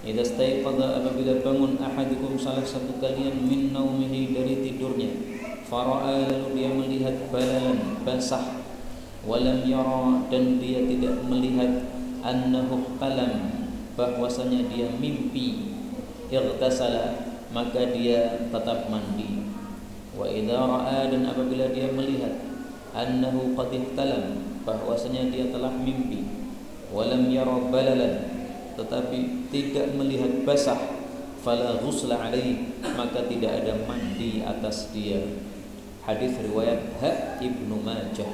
Idza staiqadha, apabila bangun ahadukum salah satu kalian min naumihi dari tidurnya, fara'a, lalu dia melihat balalan basah, walam yara, dan dia tidak melihat annahu ihtalam, bahwasanya dia mimpi, ightasala, maka dia tetap mandi. Wa idza ra'a, dan apabila dia melihat annahu qad ihtalam, bahwasanya dia telah mimpi, walam yara balalan, tetapi tidak melihat basah, fala ghusla alaihi, maka tidak ada mandi atas dia. Hadis riwayat Ibnu Majah.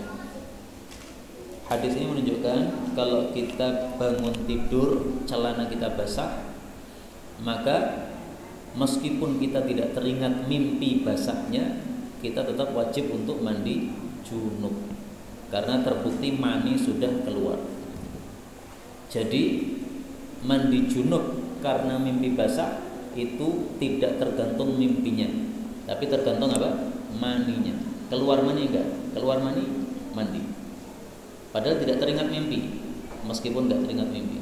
Hadis ini menunjukkan kalau kita bangun tidur celana kita basah, maka meskipun kita tidak teringat mimpi basahnya, kita tetap wajib untuk mandi junub karena terbukti mani sudah keluar. Jadi mandi junub karena mimpi basah itu tidak tergantung mimpinya, tapi tergantung apa? Maninya. Keluar mani enggak? Keluar mani, mandi. Padahal tidak teringat mimpi, meskipun enggak teringat mimpi.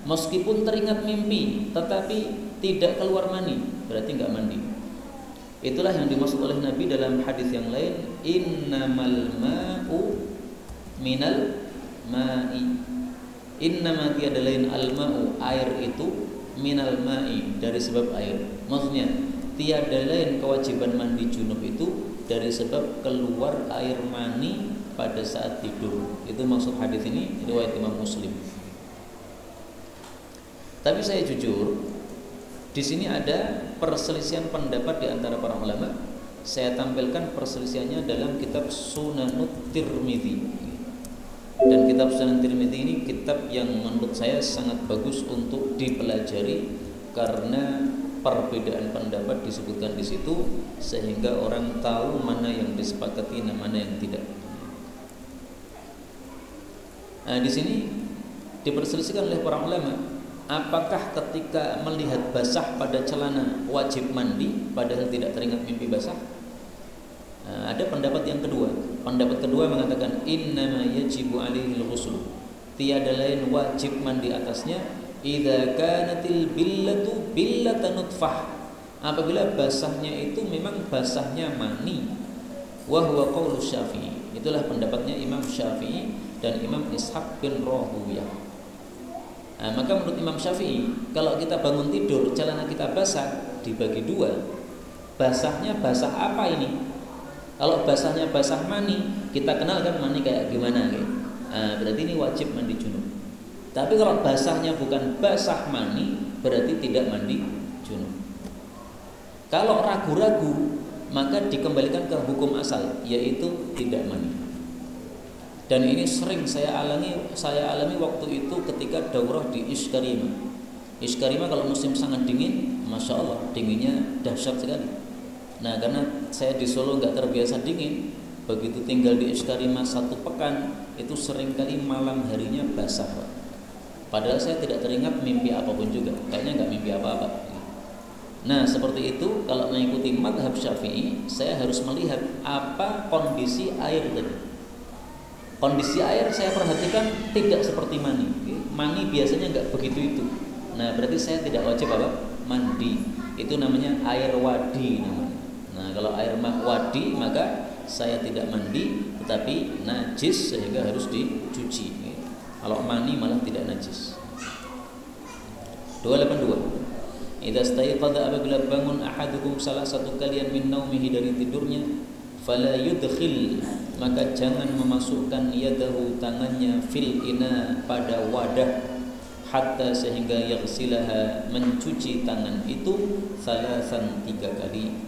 Meskipun teringat mimpi, tetapi tidak keluar mani, berarti enggak mandi. Itulah yang dimaksud oleh Nabi dalam hadis yang lain, innamal ma'u minal ma'i. Innama tiada lain al-ma'u, air itu, minal ma'i, dari sebab air. Maksudnya tiada lain kewajiban mandi junub itu dari sebab keluar air mani pada saat tidur. Itu maksud hadis ini, riwayat Imam Muslim. Tapi saya jujur, di sini ada perselisihan pendapat di antara para ulama. Saya tampilkan perselisihannya dalam kitab Sunanut Tirmidzi. Dan kitab Sunan Tirmidzi ini kitab yang menurut saya sangat bagus untuk dipelajari karena perbedaan pendapat disebutkan di situ sehingga orang tahu mana yang disepakati dan mana yang tidak. Nah, di sini diperselisihkan oleh para ulama, apakah ketika melihat basah pada celana wajib mandi padahal tidak teringat mimpi basah? Nah, ada pendapat yang kedua. Pendapat kedua mengatakan innama yajibu alaihi al-ghusl. Tiada lain wajib mandi atasnya idza kanatil billatu billatan nutfah. Apabila basahnya itu memang basahnya mani. Wa huwa qaulu Syafi'i. Itulah pendapatnya Imam Syafi'i dan Imam Ishaq bin Rahuyah. Nah, maka menurut Imam Syafi'i, kalau kita bangun tidur celana kita basah dibagi dua. Basahnya basah apa ini? Kalau basahnya basah mani, kita kenal kan mani kayak gimana gitu. Nah, berarti ini wajib mandi junub. Tapi kalau basahnya bukan basah mani, berarti tidak mandi junub. Kalau ragu-ragu, maka dikembalikan ke hukum asal, yaitu tidak mandi. Dan ini sering saya alami waktu itu ketika daurah di Iskarimah. Iskarimah kalau musim sangat dingin, masya Allah dinginnya dahsyat sekali. Nah, karena saya di Solo nggak terbiasa dingin, begitu tinggal di Iskarimah 1 pekan, itu seringkali malam harinya basah, Pak. Padahal saya tidak teringat mimpi apapun juga, kayaknya nggak mimpi apa-apa. Nah, seperti itu kalau mengikuti mazhab Syafi'i, saya harus melihat apa kondisi air tadi. Kondisi air saya perhatikan tidak seperti mani. Mani biasanya nggak begitu itu. Nah, berarti saya tidak wajib apa? Mandi. Itu namanya air wadi namanya. Nah, kalau air wadi maka saya tidak mandi, tetapi najis sehingga harus dicuci. Kalau mani malah tidak najis. 282. Idza staiqadha, apabila bangun ahadukum salah satu kalian min naumihi dari tidurnya, fala yudkhil, maka jangan memasukkan yadahu, tangannya, fil ina, pada wadah, hatta sehingga yaghsilaha, mencuci tangan itu, salasan 3 kali.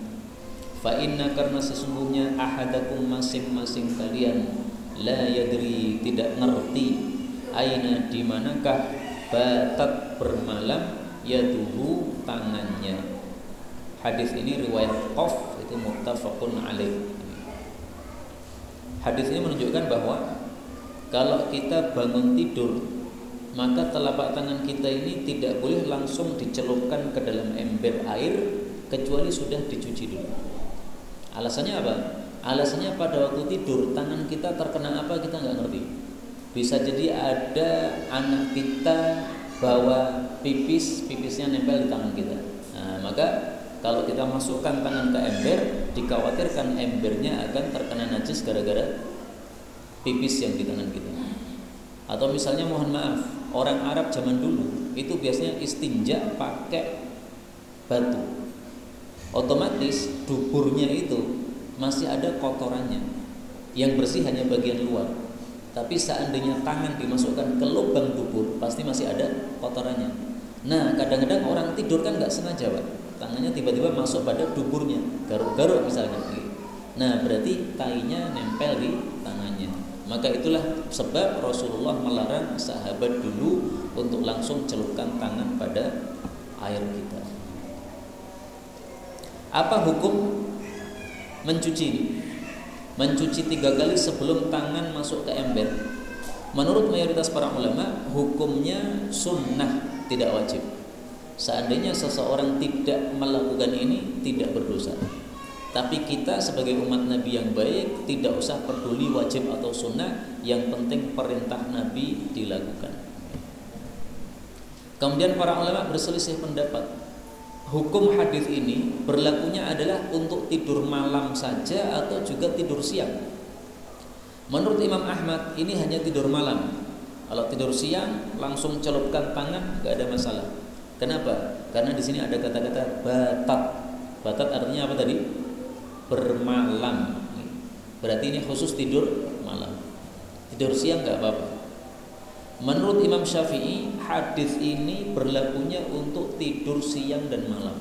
Fa inna, karena sesungguhnya ahadakum, masing-masing kalian, la yadri, tidak ngerti, aina, di manakah, batat, bermalam, yaduhu, tangannya. Hadis ini riwayat Qaf, itu muttafaqun alaih. Hadis ini menunjukkan bahwa kalau kita bangun tidur, maka telapak tangan kita ini tidak boleh langsung dicelupkan ke dalam ember air kecuali sudah dicuci dulu. Alasannya apa? Alasannya pada waktu tidur tangan kita terkena apa kita nggak ngerti. Bisa jadi ada anak kita bahwa pipisnya nempel di tangan kita. Nah, maka kalau kita masukkan tangan ke ember, dikhawatirkan embernya akan terkena najis gara-gara pipis yang di tangan kita. Atau misalnya mohon maaf, orang Arab zaman dulu itu biasanya istinja pakai batu. Otomatis duburnya itu masih ada kotorannya. Yang bersih hanya bagian luar. Tapi seandainya tangan dimasukkan ke lubang dubur, pasti masih ada kotorannya. Nah, kadang-kadang orang tidur kan nggak sengaja, Pak. Tangannya tiba-tiba masuk pada duburnya, garuk-garuk misalnya. Nah, berarti tainya nempel di tangannya. Maka itulah sebab Rasulullah melarang sahabat dulu untuk langsung celupkan tangan pada air kita. Apa hukum mencuci? Mencuci 3 kali sebelum tangan masuk ke ember. Menurut mayoritas para ulama, hukumnya sunnah, tidak wajib. Seandainya seseorang tidak melakukan ini, tidak berdosa. Tapi kita sebagai umat Nabi yang baik tidak usah peduli wajib atau sunnah, yang penting perintah Nabi dilakukan. Kemudian para ulama berselisih pendapat. Hukum hadis ini berlakunya adalah untuk tidur malam saja atau juga tidur siang. Menurut Imam Ahmad ini hanya tidur malam. Kalau tidur siang langsung celupkan tangan, nggak ada masalah. Kenapa? Karena di sini ada kata-kata batat. Batat artinya apa tadi? Bermalam. Berarti ini khusus tidur malam. Tidur siang nggak apa-apa. Menurut Imam Syafi'i, hadis ini berlakunya untuk tidur siang dan malam.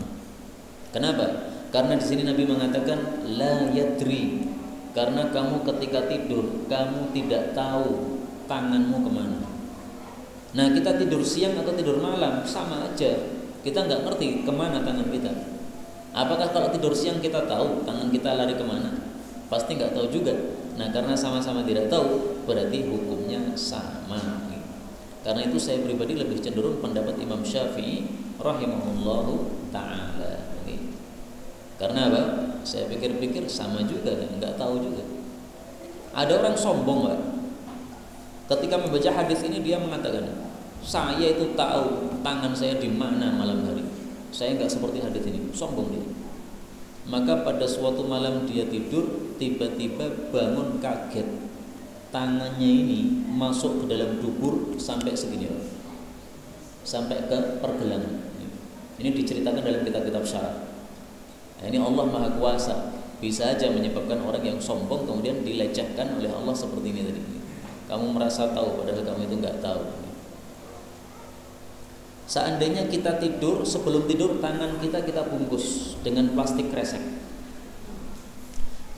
Kenapa? Karena di sini Nabi mengatakan la yadri. Karena kamu ketika tidur, kamu tidak tahu tanganmu kemana. Nah, kita tidur siang atau tidur malam sama aja. Kita nggak ngerti kemana tangan kita. Apakah kalau tidur siang kita tahu tangan kita lari kemana? Pasti nggak tahu juga. Nah, karena sama-sama tidak tahu, berarti hukumnya sama. Karena itu saya pribadi lebih cenderung pendapat Imam Syafi'i rahimahullahu ta'ala. Karena apa? Saya pikir-pikir sama juga, nggak tahu juga. Ada orang sombong, Pak. Ketika membaca hadis ini dia mengatakan, saya itu tahu tangan saya di mana malam hari. Saya nggak seperti hadis ini, sombong dia. Maka pada suatu malam dia tidur, tiba-tiba bangun kaget. Tangannya ini masuk ke dalam dubur sampai segini, sampai ke pergelangan. Ini diceritakan dalam kitab-kitab syarah. Nah, ini Allah Maha Kuasa, bisa aja menyebabkan orang yang sombong kemudian dilecehkan oleh Allah seperti ini tadi. Kamu merasa tahu padahal kamu itu nggak tahu. Seandainya kita tidur, sebelum tidur tangan kita bungkus dengan plastik kresek.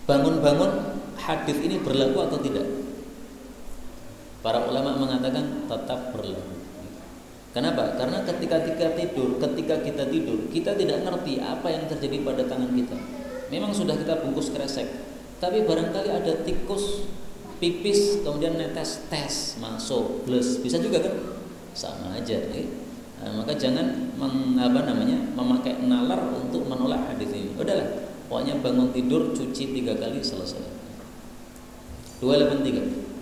Bangun-bangun, hadis ini berlaku atau tidak? Para ulama mengatakan tetap berlaku. Kenapa? Karena ketika kita tidur, kita tidak ngerti apa yang terjadi pada tangan kita. Memang sudah kita bungkus kresek, tapi barangkali ada tikus pipis kemudian netes masuk, bles, bisa juga kan? Sama aja. Nah, maka jangan memakai nalar untuk menolak hadis ini. Udahlah, pokoknya bangun tidur cuci 3 kali selesai. 283.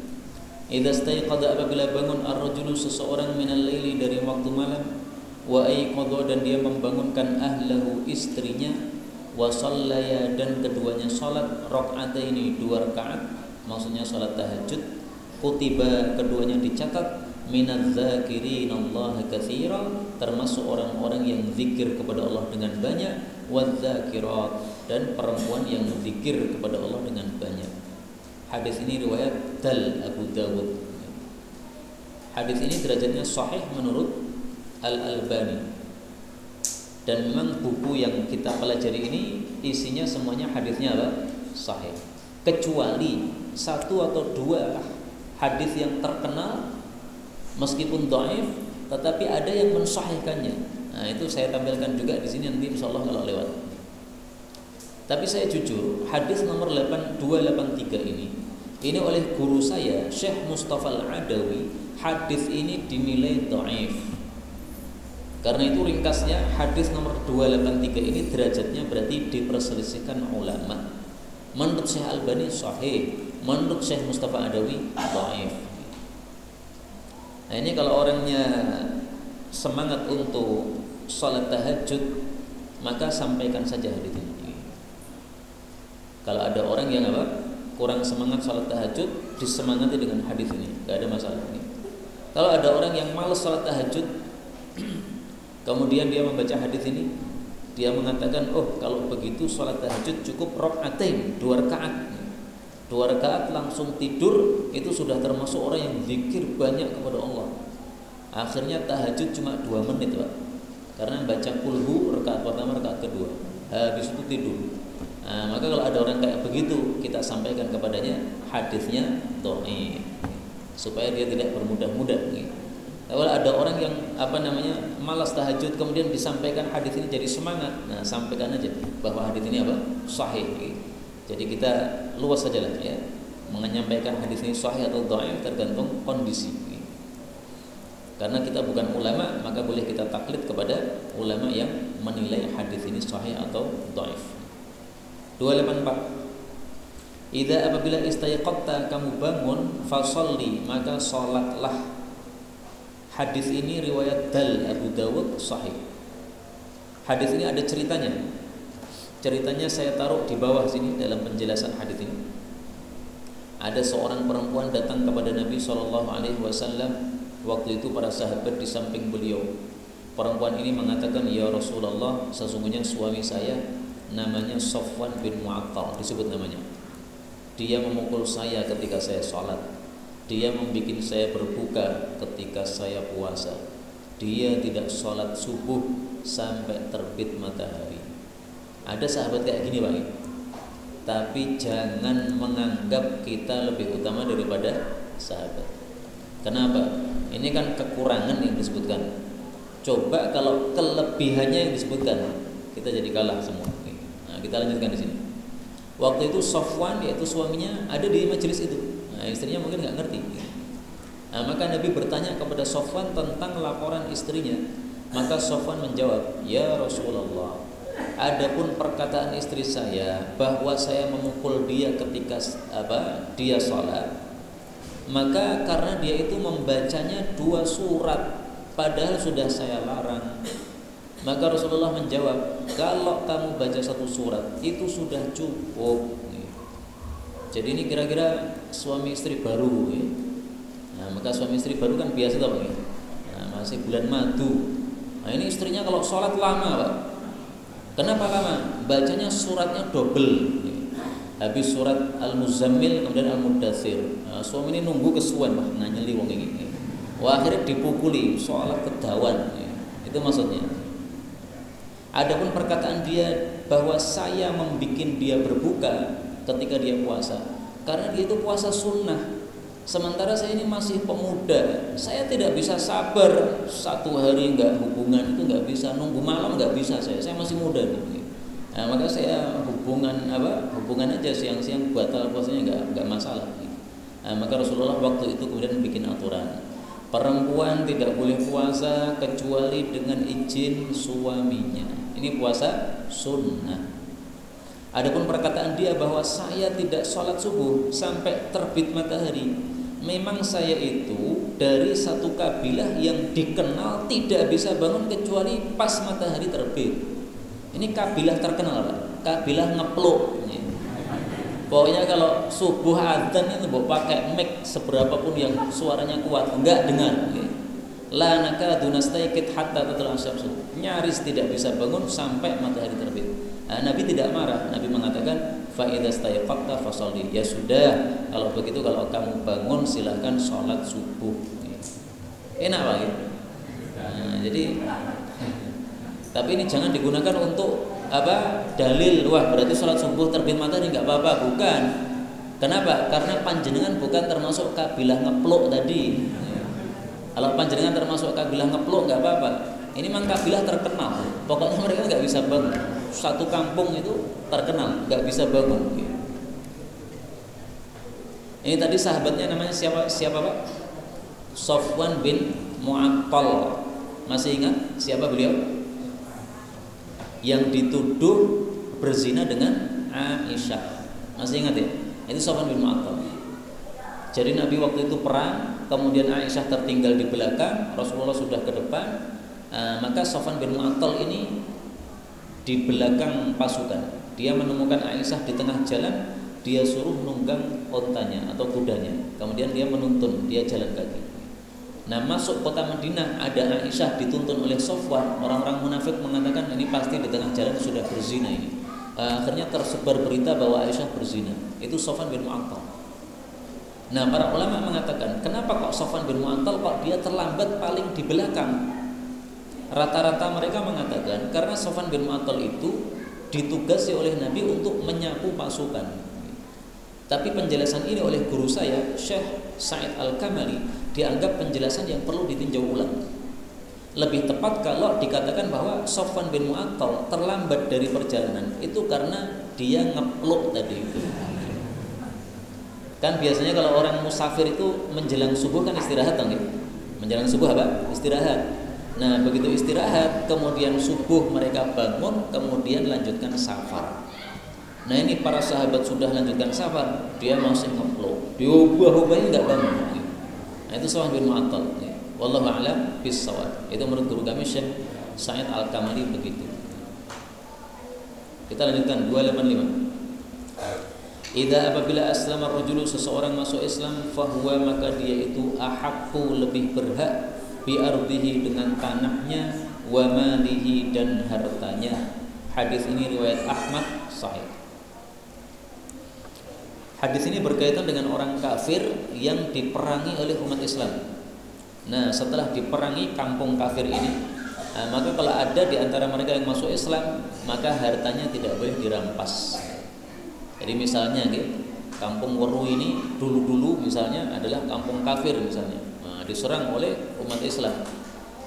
Idza staiqadha, apabila bangun ar-rajulu seseorang minal laili dari waktu malam, wa aiqadha, dan dia membangunkan ahlahu istrinya, wa shallaya, dan keduanya salat rakaataini 2 rakaat, maksudnya salat tahajud, kutiba, keduanya dicatat minadz dzakirin Allah katsira, termasuk orang-orang yang zikir kepada Allah dengan banyak, wadz-dzakirat, dan perempuan yang zikir kepada Allah dengan banyak. Hadis ini riwayat Abu Dawud. Hadis ini derajatnya sahih menurut Al-Albani. Dan memang buku yang kita pelajari ini isinya semuanya hadisnya apa? Sahih. Kecuali 1 atau 2 hadis yang terkenal meskipun dhaif, tetapi ada yang mensahihkannya. Nah, itu saya tampilkan juga di sini nanti insyaallah kalau lewat. Tapi saya jujur, hadis nomor 8283 ini oleh guru saya Syekh Mustafa Al-Adawi, hadis ini dinilai dhaif. Karena itu ringkasnya hadis nomor 283 ini derajatnya berarti diperselisihkan ulama. Menurut Syekh Albani sahih, menurut Syekh Mustafa Adawi dhaif. Nah, ini kalau orangnya semangat untuk sholat tahajud, maka sampaikan saja hadis ini. Kalau ada orang yang kurang semangat sholat tahajud, disemangati dengan hadis ini, gak ada masalah ini. Kalau ada orang yang malas sholat tahajud, kemudian dia membaca hadis ini, dia mengatakan, oh kalau begitu sholat tahajud cukup rakaatain, 2 rakaat. 2 rakaat langsung tidur, itu sudah termasuk orang yang zikir banyak kepada Allah. Akhirnya tahajud cuma 2 menit, Pak. Karena baca kulhu rakaat pertama, rakaat kedua, habis itu tidur. Maka kalau ada orang kayak begitu, kita sampaikan kepadanya hadisnya dhaif, supaya dia tidak bermudah-mudah. Kalau ada orang yang malas tahajud, kemudian disampaikan hadis ini jadi semangat, nah sampaikan aja bahwa hadis ini sahih. Jadi kita luas saja lah ya, menyampaikan hadis ini sahih atau dhaif tergantung kondisi. Karena kita bukan ulama, maka boleh kita taklid kepada ulama yang menilai hadis ini sahih atau dhaif. 284. Idza apabila istayqatta, kamu bangun, fasalli, maka salatlah. Hadis ini riwayat Abu Dawud sahih. Hadis ini ada ceritanya. Ceritanya saya taruh di bawah sini dalam penjelasan hadis ini. Ada seorang perempuan datang kepada Nabi SAW. Waktu itu para sahabat di samping beliau. Perempuan ini mengatakan, ya Rasulullah, sesungguhnya suami saya namanya Safwan bin Mu'attal, disebut namanya. Dia memukul saya ketika saya sholat. Dia membuat saya berbuka ketika saya puasa. Dia tidak sholat subuh sampai terbit matahari. Ada sahabat kayak gini, Pak. Tapi jangan menganggap kita lebih utama daripada sahabat. Kenapa? Ini kan kekurangan yang disebutkan. Coba kalau kelebihannya yang disebutkan, kita jadi kalah semua. Nah, kita lanjutkan di sini. Waktu itu Safwan, yaitu suaminya, ada di majelis itu. Nah, istrinya mungkin nggak ngerti. Nah, maka Nabi bertanya kepada Safwan tentang laporan istrinya. Maka Safwan menjawab, ya Rasulullah, adapun perkataan istri saya bahwa saya memukul dia ketika dia sholat, maka karena dia itu membacanya 2 surat, padahal sudah saya larang. Maka Rasulullah menjawab, kalau kamu baca 1 surat itu sudah cukup. Jadi ini kira-kira suami istri baru ya. Nah, maka suami istri baru kan biasa tau ya. Nah, masih bulan madu. Nah, ini istrinya kalau sholat lama, Pak. Kenapa lama? Bacanya suratnya double. Habis surat Al-Muzammil kemudian Al-Mudathir. Nah, suami ini nunggu kesuwen, wah nganyeli wong ini. Wah, akhirnya dipukuli, sholat kedawan. Itu maksudnya. Adapun perkataan dia bahwa saya membikin dia berbuka ketika dia puasa, karena dia itu puasa sunnah, sementara saya ini masih pemuda, saya tidak bisa sabar 1 hari nggak hubungan, itu nggak bisa, nunggu malam nggak bisa, saya masih muda nih. Nah, maka saya hubungan aja siang-siang, batal puasanya nggak masalah. Nah, maka Rasulullah waktu itu kemudian bikin aturan, perempuan tidak boleh puasa kecuali dengan izin suaminya. Ini puasa sunnah. Adapun perkataan dia bahwa saya tidak sholat subuh sampai terbit matahari, memang saya itu dari satu kabilah yang dikenal tidak bisa bangun kecuali pas matahari terbit. Ini kabilah terkenal, Pak. Kabilah ngepluk. Pokoknya kalau subuh adzan itu mau pakai mic seberapapun yang suaranya kuat, enggak dengar. La nakadu nastayqid hatta tatla'u asy-syamsu. Nyaris tidak bisa bangun sampai matahari terbit. Nah, Nabi tidak marah. Nabi mengatakan fa idza stayqadta fasholli. Ya sudah, kalau begitu kalau kamu bangun silahkan sholat subuh. Enak Pak ya? Nah, jadi tapi ini jangan digunakan untuk dalil, wah berarti sholat subuh terbit matahari enggak apa-apa, bukan. Kenapa? Karena panjenengan bukan termasuk kabilah ngepluk tadi. Kalau panjenengan termasuk kabilah ngepluk nggak apa-apa. Ini memang kabilah terkenal. Pokoknya mereka nggak bisa bangun. Satu kampung itu terkenal nggak bisa bangun. Ini tadi sahabatnya namanya siapa Pak? Safwan bin Mu'attal. Masih ingat siapa beliau? Yang dituduh berzina dengan Aisyah. Masih ingat ya? Itu Safwan bin Mu'attal. Jadi Nabi waktu itu perang, kemudian Aisyah tertinggal di belakang, Rasulullah sudah ke depan. Maka Sofwan bin Mu'attal ini di belakang pasukan, dia menemukan Aisyah di tengah jalan, dia suruh nunggang ontanya atau kudanya, kemudian dia menuntun, dia jalan kaki. Nah, masuk kota Madinah ada Aisyah dituntun oleh Sofwan. Orang-orang munafik mengatakan ini pasti di tengah jalan sudah berzina ini. Akhirnya tersebar berita bahwa Aisyah berzina. Itu Sofwan bin Mu'attal. Nah, para ulama mengatakan, kenapa kok Sofwan bin Mu'attal kok dia terlambat paling di belakang? Rata-rata mereka mengatakan karena Sofwan bin Mu'attal itu ditugasi oleh Nabi untuk menyapu pasukan. Tapi penjelasan ini oleh guru saya, Syekh Sa'id Al-Kamali, dianggap penjelasan yang perlu ditinjau ulang. Lebih tepat kalau dikatakan bahwa Sofwan bin Mu'attal terlambat dari perjalanan itu karena dia ngepluk tadi itu. Kan biasanya kalau orang musafir itu menjelang subuh kan istirahat kan gitu. Menjelang subuh apa? Istirahat. Nah, begitu istirahat, kemudian subuh mereka bangun, kemudian lanjutkan safar. Nah, ini para sahabat sudah lanjutkan safar, dia masih ngeplok, diubah-ubahnya nggak bangun. Nah, itu Sofwan bin Mu'attal. Wallahu a'lam bis-shawab. Itu menurut guru kami Syekh Sa'id Al-Kamali begitu. Kita lanjutkan 285. Idza apabila aslama rajulu, seseorang masuk Islam, fahuwa maka dia itu ahaqqu lebih berhak bi ardihi dengan tanahnya, wa malihi dan hartanya. Hadis ini riwayat Ahmad sahih. Hadis ini berkaitan dengan orang kafir yang diperangi oleh umat Islam. Nah, setelah diperangi kampung kafir ini, maka kalau ada di antara mereka yang masuk Islam, maka hartanya tidak boleh dirampas. Jadi misalnya kampung Weru ini dulu-dulu misalnya adalah kampung kafir misalnya, diserang oleh umat Islam.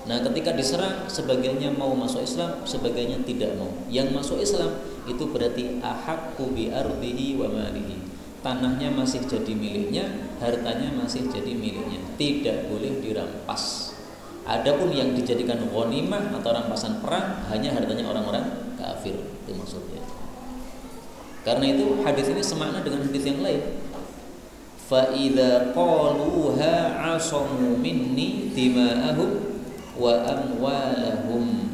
Nah, ketika diserang, sebagiannya mau masuk Islam, sebagiannya tidak mau. Yang masuk Islam itu berarti ahaqqu bi ardihi wa malihi. Tanahnya masih jadi miliknya, hartanya masih jadi miliknya, tidak boleh dirampas. Adapun yang dijadikan ghanimah atau rampasan perang hanya hartanya orang-orang kafir, itu maksudnya. Karena itu hadis ini semakna dengan hadis yang lain. Fa idza qaluha 'asamu minni dima'ahum wa amwalahum.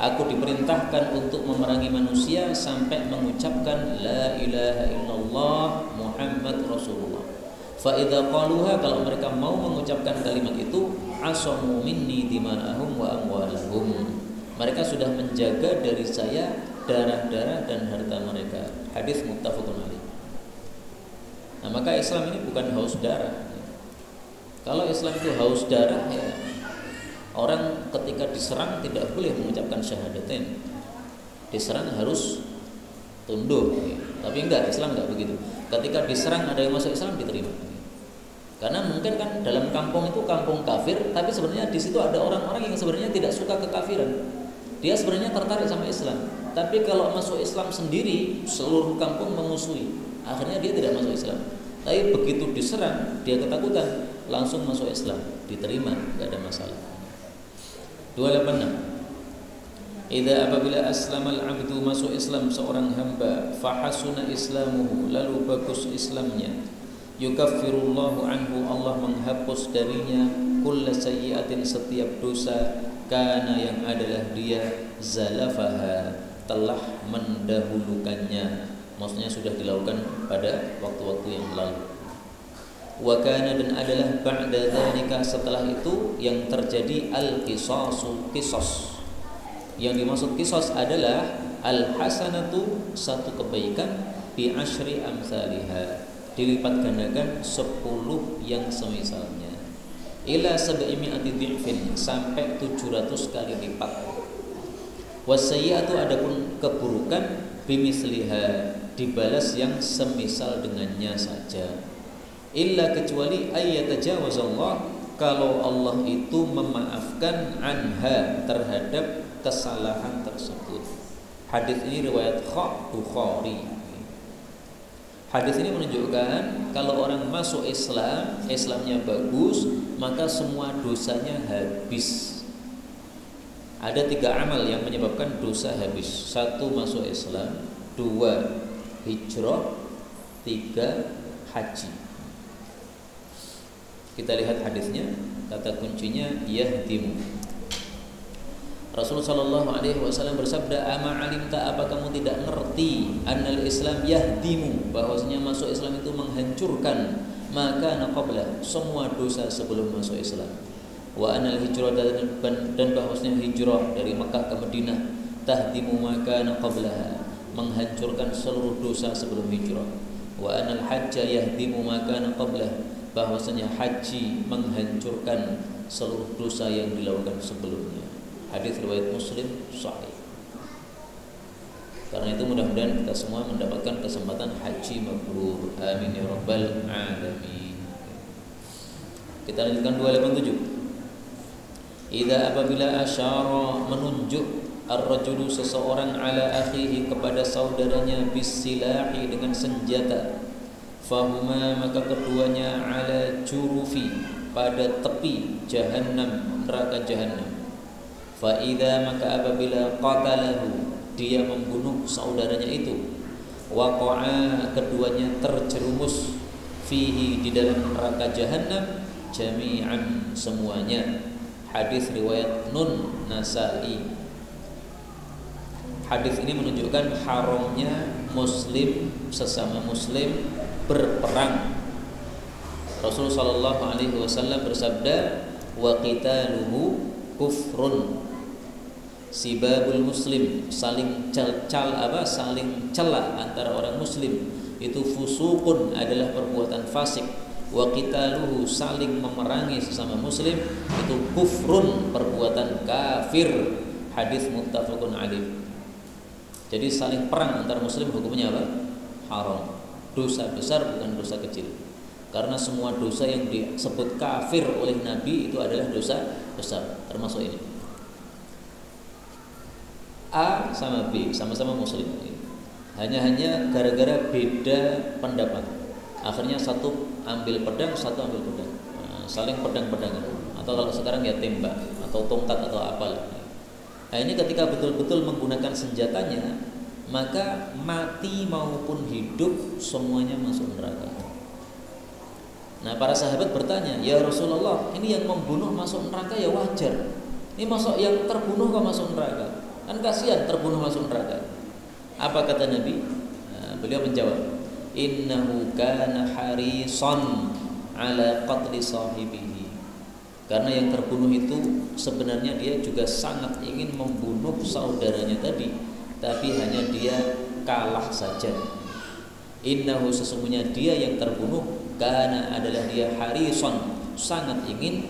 Aku diperintahkan untuk memerangi manusia sampai mengucapkan la ilaha illallah Muhammad Rasulullah. Fa idza qaluha, kalau mereka mau mengucapkan kalimat itu, asamu minni dima'ahum wa amwalahum. Mereka sudah menjaga dari saya darah-darah dan harta mereka. Hadis muttafaqun alaih. Nah, maka Islam ini bukan haus darah. Kalau Islam itu haus darah, ya orang ketika diserang tidak boleh mengucapkan syahadatain. Diserang harus tunduk. Tapi enggak, Islam enggak begitu. Ketika diserang ada yang masuk Islam, diterima. Karena mungkin kan dalam kampung itu kampung kafir, tapi sebenarnya di situ ada orang-orang yang sebenarnya tidak suka kekafiran. Dia sebenarnya tertarik sama Islam. Tapi kalau masuk Islam sendiri, seluruh kampung memusuhi. Akhirnya dia tidak masuk Islam. Tapi begitu diserang, dia ketakutan, langsung masuk Islam, diterima, enggak ada masalah. 286. Idza apabila aslamal 'abdu, masuk Islam seorang hamba, fahasuna islamuhu, lalu bagus Islamnya, yukaffirullahu anhu, Allah menghapus darinya kulla sayyi'atin, setiap dosa, kana yang adalah dia zalafaha, telah mendahulukannya, maksudnya sudah dilakukan pada waktu-waktu yang lalu. Wa kana, dan adalah ba'da dzalika, setelah itu yang terjadi al-qisasu, qisas. Yang dimaksud qisas adalah al-hasanatu, satu kebaikan, bi asyri amsalihha, dilipat gandakan 10 yang semisalnya, ila 700 dhi'fin, sampai 700 kali lipat. Wasayyi'atu, adapun keburukan, bimisliha, dibalas yang semisal dengannya saja. Illa, kecuali ayyatajawazallah, kalau Allah itu memaafkan anha, terhadap kesalahan tersebut. Hadis ini riwayat Bukhari. Hadis ini menunjukkan kalau orang masuk Islam, Islamnya bagus, maka semua dosanya habis. Ada 3 amal yang menyebabkan dosa habis. 1, masuk Islam. 2, hijrah. 3, haji. Kita lihat hadisnya, kata kuncinya yahdimu. Rasulullah sallallahu alaihi wasallam bersabda, "Ama alimta, apa kamu tidak ngerti annal Islam yahdimu, bahwasanya masuk Islam itu menghancurkan maka qabla, semua dosa sebelum masuk Islam. Wa anal hijrah, dan bahwasanya hijrah dari Mekah ke Madinah tahdimu maka qablaha, menghancurkan seluruh dosa sebelum hijrah. Wa anal hajja yahdimu maka qablah, bahwasanya haji menghancurkan seluruh dosa yang dilakukan sebelumnya." Hadis riwayat Muslim sahih. Karena itu mudah-mudahan kita semua mendapatkan kesempatan haji mabrur. Amin ya rabbal alamin. Kita lanjutkan 287. Idza apabila asyara, menunjuk ar-rajulu seseorang ala akhihi, kepada saudaranya, bisilahi, dengan senjata, fahuma, maka keduanya ala jurufi, pada tepi jahannam, neraka jahannam. Fa idza, maka apabila qatalahu, dia membunuh saudaranya itu, waqa'a, keduanya terjerumus, fihi, di dalam neraka jahannam, jami'an, semuanya. Hadis riwayat Nun Nasa'i. Hadis ini menunjukkan haramnya muslim sesama muslim berperang. Rasulullah sallallahu alaihi wasallam bersabda, wa qitaluhu kufrun, sibabul muslim, saling saling cela antara orang muslim itu fusuqun, adalah perbuatan fasik. Wa qitaluhu, saling memerangi sesama muslim itu kufrun, perbuatan kafir. Hadis muttafaqun alaih. Jadi saling perang antar muslim hukumnya apa? Haram. Dosa besar, bukan dosa kecil. Karena semua dosa yang disebut kafir oleh Nabi itu adalah dosa besar, termasuk ini. A sama B sama-sama muslim, hanya gara-gara beda pendapat, akhirnya satu ambil pedang, satu ambil pedang, saling pedang-pedangan, atau kalau sekarang ya tembak atau tongkat atau apalah. Nah, ini ketika betul-betul menggunakan senjatanya, maka mati maupun hidup semuanya masuk neraka. Nah, para sahabat bertanya, "Ya Rasulullah, ini yang membunuh masuk neraka ya wajar. Ini masuk yang terbunuh kok masuk neraka? Kan kasihan terbunuh masuk neraka." Apa kata Nabi? Nah, beliau menjawab, "Innahu kana harisan ala qatli sahibihi." Karena yang terbunuh itu sebenarnya dia juga sangat ingin membunuh saudaranya tadi, tapi hanya dia kalah saja. Innahu, sesungguhnya dia yang terbunuh, karena adalah dia harisan, sangat ingin,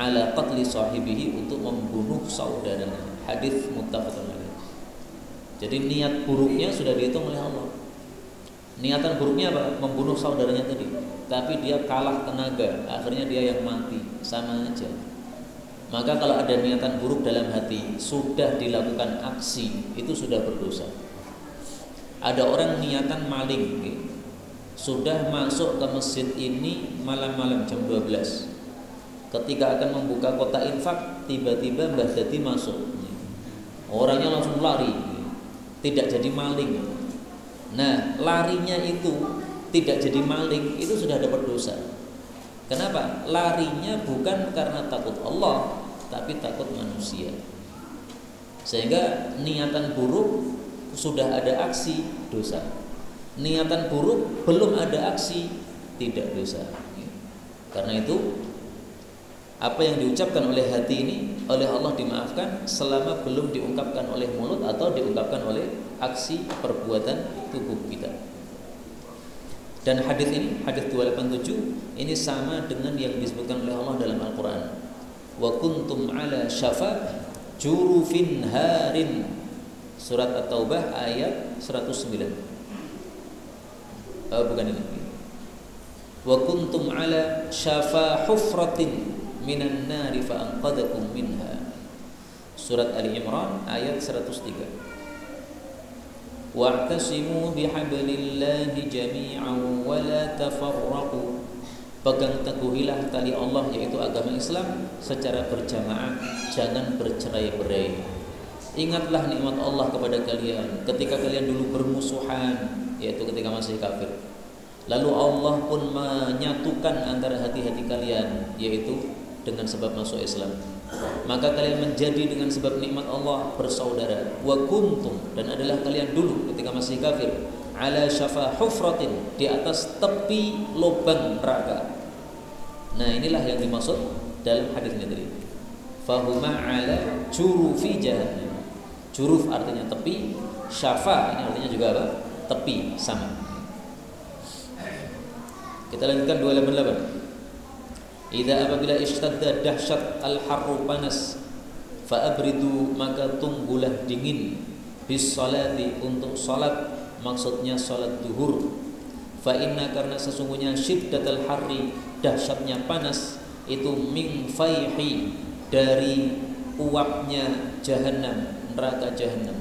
ala qatli sahibihi, untuk membunuh saudaranya. Hadis muttafaqun alaih. Jadi niat buruknya sudah dihitung oleh Allah. Niatan buruknya apa? Membunuh saudaranya tadi. Tapi dia kalah tenaga, akhirnya dia yang mati, sama aja. Maka kalau ada niatan buruk dalam hati, sudah dilakukan aksi, itu sudah berdosa. Ada orang niatan maling, sudah masuk ke masjid ini malam-malam jam 12. Ketika akan membuka kotak infak, tiba-tiba Mbah Dadi masuk. Orangnya langsung lari, tidak jadi maling. Nah, larinya itu tidak jadi maling, itu sudah dapat dosa. Kenapa? Larinya bukan karena takut Allah, tapi takut manusia. Sehingga niatan buruk sudah ada aksi, dosa. Niatan buruk belum ada aksi, tidak dosa. Karena itu apa yang diucapkan oleh hati ini oleh Allah dimaafkan selama belum diungkapkan oleh mulut atau diungkapkan oleh aksi perbuatan tubuh kita. Dan hadis ini, hadis 287, ini sama dengan yang disebutkan oleh Allah dalam Al-Quran. Wa kuntum ala syafa jurufin harin. Surat At-Taubah ayat 109. Bukan ini. Wa kuntum ala syafa hufratin minan nari fa anqadakum minha. Surat Ali Imran ayat 103. Wa'tasimu bihablillahi jami'an wa la tafarraqu. Pegang teguhilah tali Allah, yaitu agama Islam, secara berjamaah, jangan bercerai-berai. Ingatlah nikmat Allah kepada kalian ketika kalian dulu bermusuhan, yaitu ketika masih kafir. Lalu Allah pun menyatukan antara hati-hati kalian, yaitu dengan sebab masuk Islam. maka kalian menjadi dengan sebab nikmat Allah bersaudara. Wa kuntum, dan adalah kalian dulu ketika masih kafir, ala syafa hufratin, di atas tepi lubang neraka. Nah, inilah yang dimaksud dalam hadis ini tadi. Fahuma ala jurufi jahannam. Juruf artinya tepi, syafa ini artinya juga apa? Tepi, sama. Kita lanjutkan 288. Idza apabila ishtadda dahsyat al-harru panas, fa abridu, maka tunggulah dingin, bis salati, untuk salat, maksudnya salat zuhur. Fa inna, karena sesungguhnya syiddatal harri, dahsyatnya panas itu, min faihi, dari uapnya jahannam, neraka jahannam.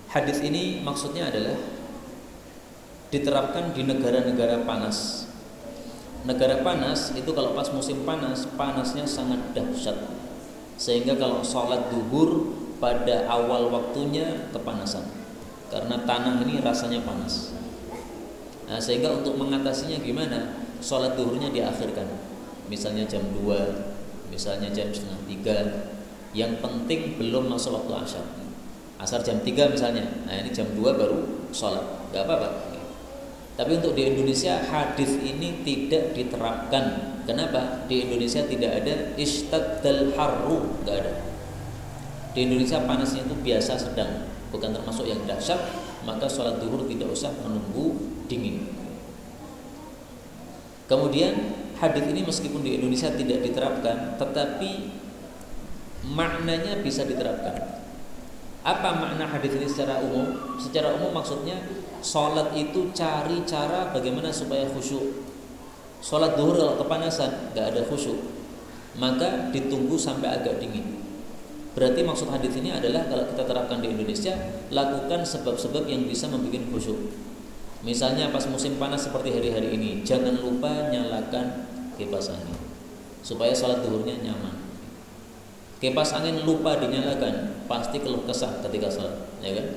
Hadis ini maksudnya adalah diterapkan di negara-negara panas. Negara panas itu kalau pas musim panas, panasnya sangat dahsyat, sehingga kalau sholat duhur pada awal waktunya kepanasan, karena tanah ini rasanya panas. Nah, sehingga untuk mengatasinya gimana? Sholat duhurnya diakhirkan, misalnya jam 2, misalnya jam setengah 3. Yang penting belum masuk waktu asar. Asar jam 3 misalnya, nah ini jam 2 baru sholat, gak apa-apa. Tapi untuk di Indonesia hadis ini tidak diterapkan. Kenapa? Di Indonesia tidak ada istaddal harru, enggak ada. Di Indonesia panasnya itu biasa sedang, bukan termasuk yang dahsyat, maka sholat zuhur tidak usah menunggu dingin. Kemudian hadis ini meskipun di Indonesia tidak diterapkan, tetapi maknanya bisa diterapkan. Apa makna hadis ini secara umum? Secara umum maksudnya sholat itu cari cara bagaimana supaya khusyuk. Sholat zuhur kalau kepanasan gak ada khusyuk, maka ditunggu sampai agak dingin. Berarti maksud hadis ini adalah kalau kita terapkan di Indonesia, lakukan sebab-sebab yang bisa membuat khusyuk. Misalnya pas musim panas seperti hari-hari ini, jangan lupa nyalakan kipas angin supaya sholat zuhurnya nyaman. Kipas angin lupa dinyalakan, pasti keluh kesah ketika sholat, ya kan?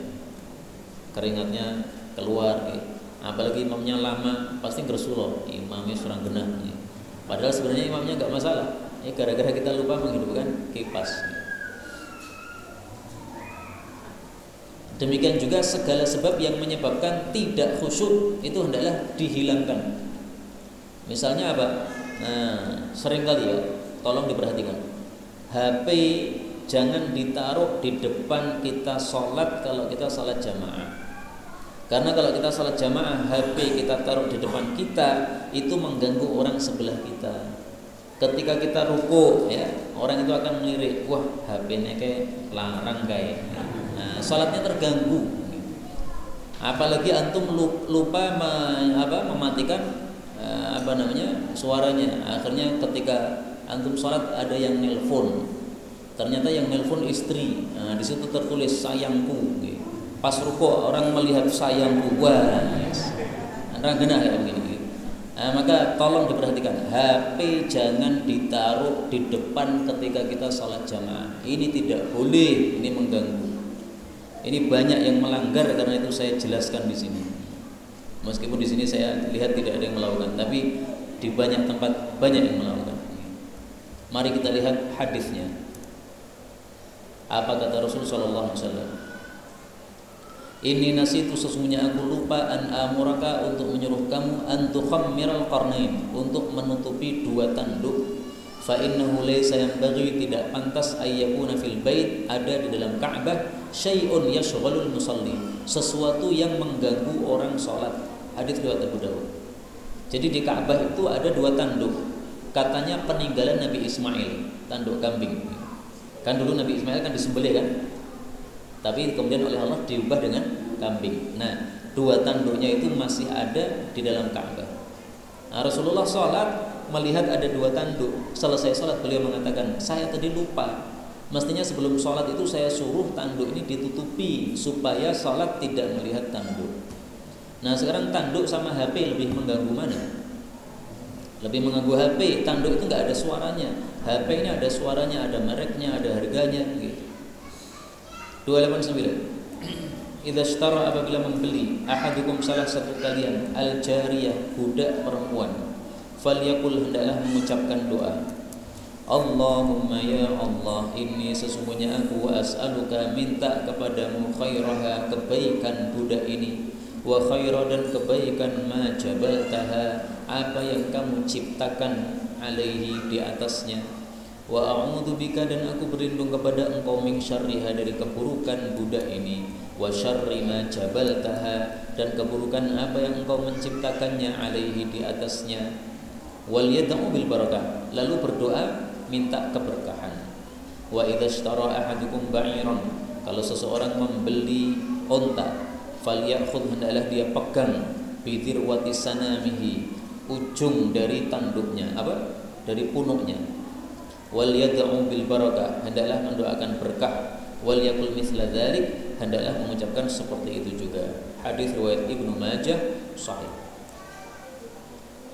Keringatnya keluar, ya. Apalagi imamnya lama, pasti gersuloh, imamnya surang genah. Ya. Padahal sebenarnya imamnya nggak masalah, ya gara-gara kita lupa menghidupkan kipas. Demikian juga segala sebab yang menyebabkan tidak khusyuk itu hendaklah dihilangkan. Misalnya apa? Nah, sering kali ya, tolong diperhatikan. HP jangan ditaruh di depan kita sholat kalau kita sholat jamaah. Karena kalau kita sholat jamaah, HP kita taruh di depan kita, itu mengganggu orang sebelah kita. Ketika kita ruku, ya, orang itu akan melirik, wah HP-nya kayak larang kayak. Nah, sholatnya terganggu. Apalagi antum lupa mematikan suaranya. Akhirnya ketika antum sholat ada yang nelpon, ternyata yang nelpon istri. Nah, di situ tertulis sayangku. Pas ruko orang melihat sayangku, wah, orang genah kayak begini. Nah, maka tolong diperhatikan, HP jangan ditaruh di depan ketika kita sholat jamaah. Ini tidak boleh, ini mengganggu. Ini banyak yang melanggar, karena itu saya jelaskan di sini. Meskipun di sini saya lihat tidak ada yang melakukan, tapi di banyak tempat banyak yang melakukan. Mari kita lihat hadisnya. Apa kata Rasul sallallahu alaihi wasallam? Inni nasitu, sesungguhnya aku lupa, an amuraka, untuk menyuruh kamu, an tukhammiral qarnain, untuk menutupi dua tanduk. Fa innahu laysa yanbaghi, tidak pantas, ayyakuna fil bait, ada di dalam Ka'bah, syai'un yashghalul musalli, sesuatu yang mengganggu orang salat. Hadis riwayat Abu Dawud. Jadi di Ka'bah itu ada dua tanduk. Katanya peninggalan Nabi Ismail, tanduk kambing. Kan dulu Nabi Ismail kan disembelih kan, tapi kemudian oleh Allah diubah dengan kambing. Nah, dua tanduknya itu masih ada di dalam Ka'bah. Nah, Rasulullah sholat melihat ada dua tanduk. Selesai sholat beliau mengatakan, saya tadi lupa, mestinya sebelum sholat itu saya suruh tanduk ini ditutupi supaya sholat tidak melihat tanduk. Nah, sekarang tanduk sama HP lebih mengganggu mana? Lebih mengganggu HP. Tanduk itu nggak ada suaranya. HP ini ada suaranya, ada mereknya, ada harganya gitu. 289. Idza ishtara, apabila membeli, ahadukum, salah satu kalian, al-jariyah, budak perempuan, falyaqul, hendaklah mengucapkan doa, Allahumma ya Allah, ini sesungguhnya aku as'aluka, minta kepadamu, khairaha, kebaikan budak ini, wa khaira, dan kebaikan ma jabaltaha, apa yang kamu ciptakan, alaihi, di atasnya, wa a'udzu bika, dan aku berlindung kepada engkau, min syarriha, dari keburukan budak ini, wa syarri ma jabaltaha, dan keburukan apa yang engkau menciptakannya, alaihi, di atasnya, wal yad'u bil barakah, lalu berdoa minta keberkahan. Wa idza ishtara ahadukum ba'iran, kalau seseorang membeli unta, falyakhudh, hendaklah dia pegang, bidirwati sanamihi, ujung dari tanduknya, apa? Dari punuknya. Wal yad'u bil barakah, hendaklah mendoakan berkah. Wal yaqul mithla dzalik, hendaklah mengucapkan seperti itu juga. Hadis riwayat Ibnu Majah sahih.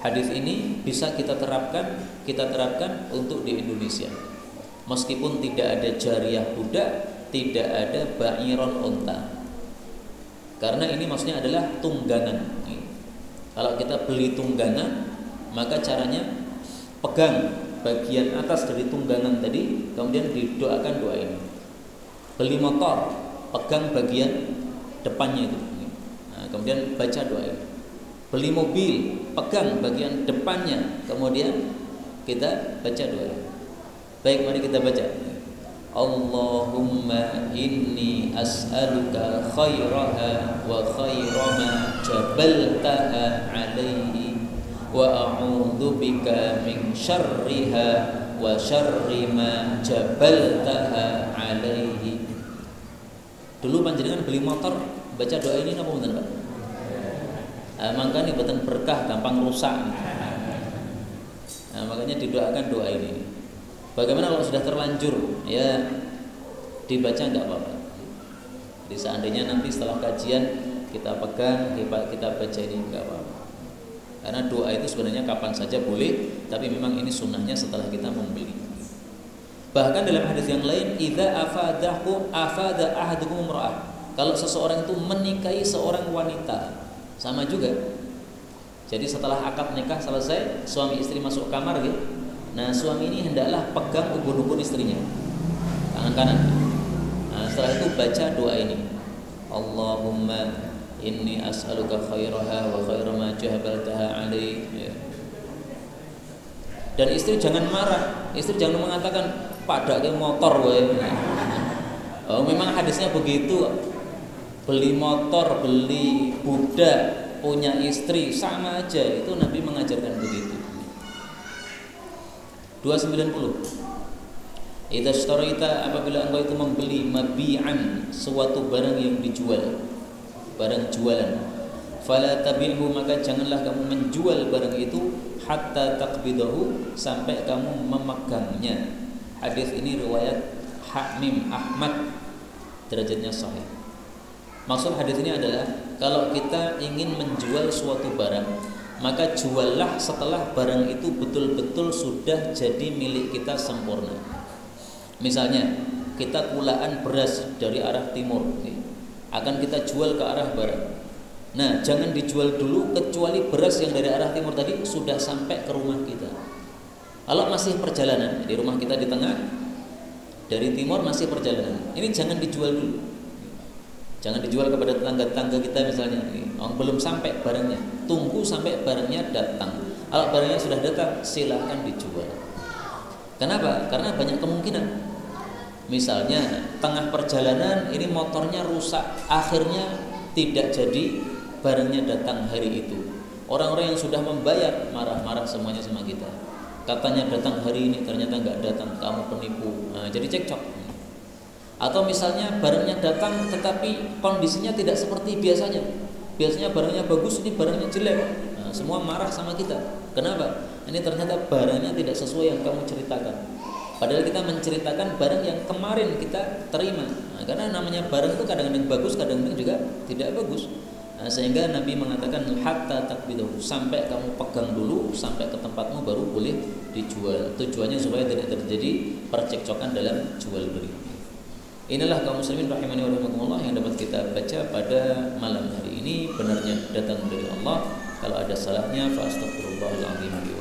Hadis ini bisa kita terapkan untuk di Indonesia. Meskipun tidak ada jariyah budak, tidak ada ba'iron unta. Karena ini maksudnya adalah tunggangan. Kalau kita beli tunggangan, maka caranya pegang bagian atas dari tunggangan tadi, kemudian didoakan doa ini. Beli motor, pegang bagian depannya itu. Nah, kemudian baca doa ini. Beli mobil, pegang bagian depannya, kemudian kita baca doa. Baik, mari kita baca. Allahumma inni as'aluka khairaha wa khaira ma jabaltaha alaihi, wa a'udzu bika min syarriha wa syarri ma jabaltaha alaihi. Dulu panjenengan beli motor baca doa ini apa benar, Pak? Maka ini buatan berkah, gampang rusak. Nah, makanya didoakan doa ini. Bagaimana kalau sudah terlanjur, ya dibaca enggak apa-apa. Jadi seandainya nanti setelah kajian kita pegang, kita baca ini enggak apa-apa. Karena doa itu sebenarnya kapan saja boleh, tapi memang ini sunnahnya setelah kita membeli. Bahkan dalam hadis yang lain, idza afada ahadukum imra'ah, kalau seseorang itu menikahi seorang wanita, sama juga. Jadi setelah akad nikah selesai, suami istri masuk kamar gitu. Nah, suami ini hendaklah pegang ubun-ubun istrinya, tangan kanan. Nah, setelah itu baca doa ini. Allahumma inni as'aluka khairaha wa khaira ma jabaltaha alaihi. Ya. Dan istri jangan marah. Istri jangan mengatakan padake motor wae. Oh, memang hadisnya begitu. Beli motor, beli budak, punya istri, sama aja. Itu Nabi mengajarkan begitu. 290. Idza ishtaraita, apabila engkau itu membeli mabi'an, suatu barang yang dijual, barang jualan, fala tabi'hu, maka janganlah kamu menjual barang itu hatta taqbidahu, sampai kamu memegangnya. Hadis ini riwayat Hakmim Ahmad, derajatnya sahih. Maksud hadis ini adalah kalau kita ingin menjual suatu barang, maka juallah setelah barang itu betul-betul sudah jadi milik kita sempurna. Misalnya kita kulaan beras dari arah timur, akan kita jual ke arah barat. Nah, jangan dijual dulu kecuali beras yang dari arah timur tadi sudah sampai ke rumah kita. Kalau masih perjalanan, di rumah kita di tengah, dari timur masih perjalanan, ini jangan dijual dulu. Jangan dijual kepada tetangga-tetangga kita misalnya, belum sampai barangnya, tunggu sampai barangnya datang. Kalau barangnya sudah datang, silahkan dijual. Kenapa? Karena banyak kemungkinan. Misalnya tengah perjalanan ini motornya rusak, akhirnya tidak jadi, barangnya datang hari itu. Orang-orang yang sudah membayar marah-marah semuanya sama kita. Katanya datang hari ini, ternyata nggak datang, kamu penipu. Nah, jadi cekcok. Atau misalnya barangnya datang tetapi kondisinya tidak seperti biasanya. Biasanya barangnya bagus, ini barangnya jelek. Nah, semua marah sama kita. Kenapa? Ini ternyata barangnya tidak sesuai yang kamu ceritakan. Padahal kita menceritakan barang yang kemarin kita terima. Nah, karena namanya barang itu kadang-kadang bagus, kadang-kadang juga tidak bagus. Nah, sehingga Nabi mengatakan hatta taqbidahu, sampai kamu pegang dulu, sampai ke tempatmu baru boleh dijual. Tujuannya supaya tidak terjadi percekcokan dalam jual beli. Inilah kaum muslimin rahimani wa rahimakumullah yang dapat kita baca pada malam hari ini. Benarnya datang dari Allah. Kalau ada salahnya, fa astaghfirullahal azim.